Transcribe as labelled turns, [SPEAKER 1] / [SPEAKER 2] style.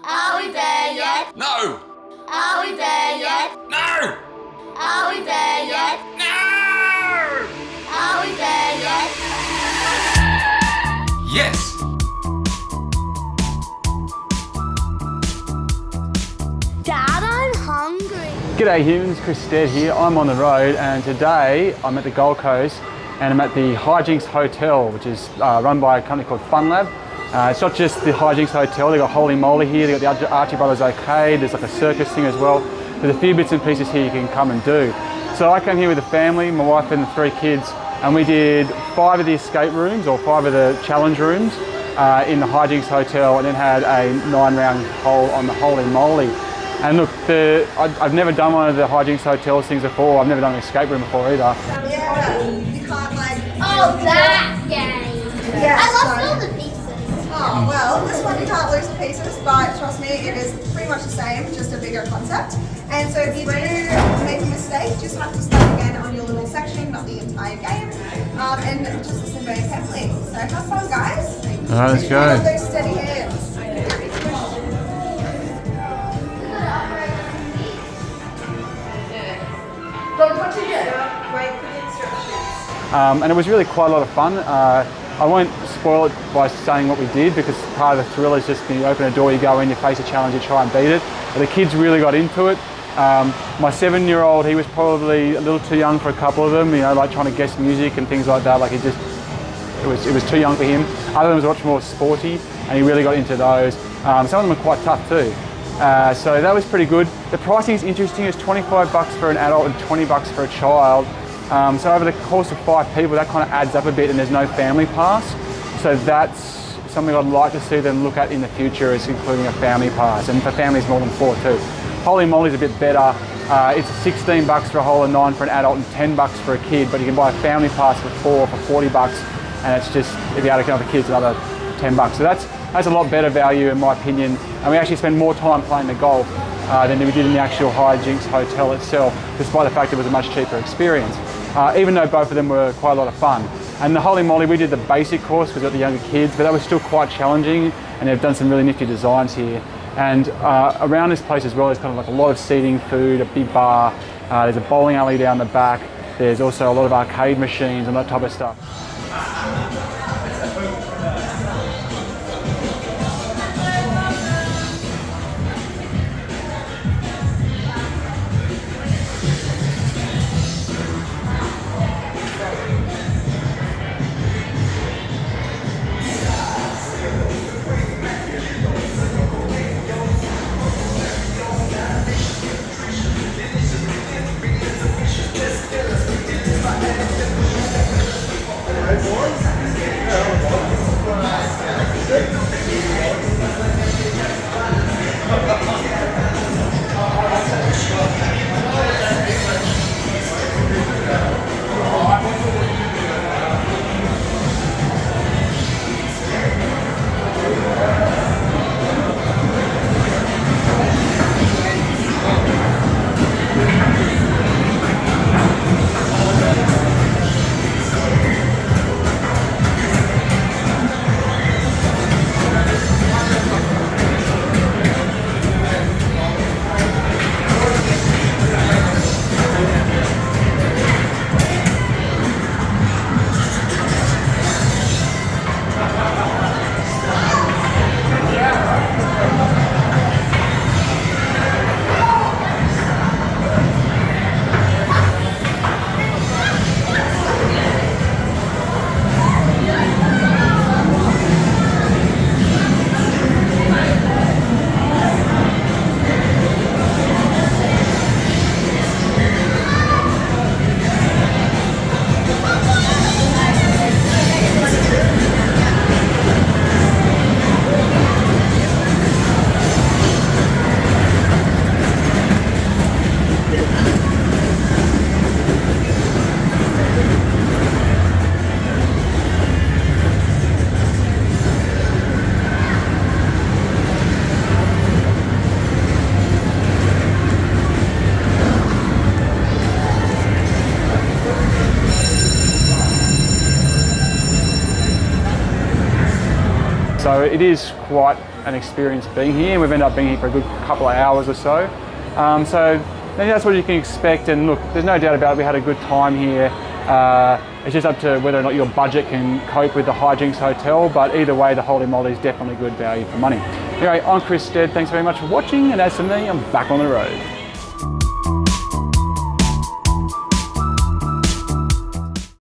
[SPEAKER 1] Are we there yet?
[SPEAKER 2] No!
[SPEAKER 1] Are we there yet?
[SPEAKER 2] No!
[SPEAKER 1] Are we there yet?
[SPEAKER 2] No!
[SPEAKER 1] Are we there yet?
[SPEAKER 2] Yes!
[SPEAKER 1] Dad, I'm hungry.
[SPEAKER 3] G'day humans, Chris Stead here. I'm on the road and today I'm at the Gold Coast and I'm at the Hijinx Hotel, which is run by a company called Funlab. It's not just the Hijinx Hotel, they've got Holey Moley here, they've got the Archie Brothers arcade, there's like a circus thing as well. There's a few bits and pieces here you can come and do. So I came here with a family, my wife and the 3 kids, and we did 5 of the escape rooms or 5 of the challenge rooms in the Hijinx Hotel, and then had a 9-round hole on the Holey Moley. And look, I've never done one of the Hijinx Hotels things before. I've never done an escape room before either.
[SPEAKER 4] Yeah, you can't like...
[SPEAKER 1] Oh, that game.
[SPEAKER 4] Yeah,
[SPEAKER 1] I lost all the pieces.
[SPEAKER 4] Oh, well, this one you can't lose the pieces, but trust me, it is pretty much the same, just a bigger concept. And so if you do make a mistake, just have to start again on your little section, not the entire game. And just listen very carefully. So have fun, guys.
[SPEAKER 3] Alright, let's go.
[SPEAKER 4] Hold those steady hands.
[SPEAKER 5] What to do? Wait for the instructions.
[SPEAKER 3] And it was really quite a lot of fun. I won't spoil it by saying what we did because part of the thrill is just you open a door, you go in, you face a challenge, you try and beat it. But the kids really got into it. My 7-year-old, he was probably a little too young for a couple of them, you know, like trying to guess music and things like that. Like it was too young for him. Other ones were much more sporty and he really got into those. Some of them are quite tough too. So that was pretty good. The pricing is interesting. It's $25 for an adult and $20 for a child. So over the course of 5 people, that kind of adds up a bit, and there's no family pass. So that's something I'd like to see them look at in the future, is including a family pass, and for families more than 4 too. Holey Moley's a bit better. It's $16 for a hole and 9 for an adult and $10 for a kid, but you can buy a family pass for 4 for $40, and it's just, if you add a couple of kids, another $10. So that's a lot better value in my opinion, and we actually spend more time playing the golf than we did in the actual Hijinx Hotel itself, despite the fact it was a much cheaper experience, even though both of them were quite a lot of fun. And the Holey Moley, we did the basic course because we got the younger kids, but that was still quite challenging, and they've done some really nifty designs here. And around this place as well, there's kind of like a lot of seating, food, a big bar, there's a bowling alley down the back, there's also a lot of arcade machines and that type of stuff. So it is quite an experience being here. We've ended up being here for a good couple of hours or so. So I think that's what you can expect, and look, there's no doubt about it, we had a good time here. It's just up to whether or not your budget can cope with the Hijinx Hotel, but either way, the Holey Moley is definitely good value for money. Anyway, I'm Chris Stead, thanks very much for watching, and as for me, I'm back on the road.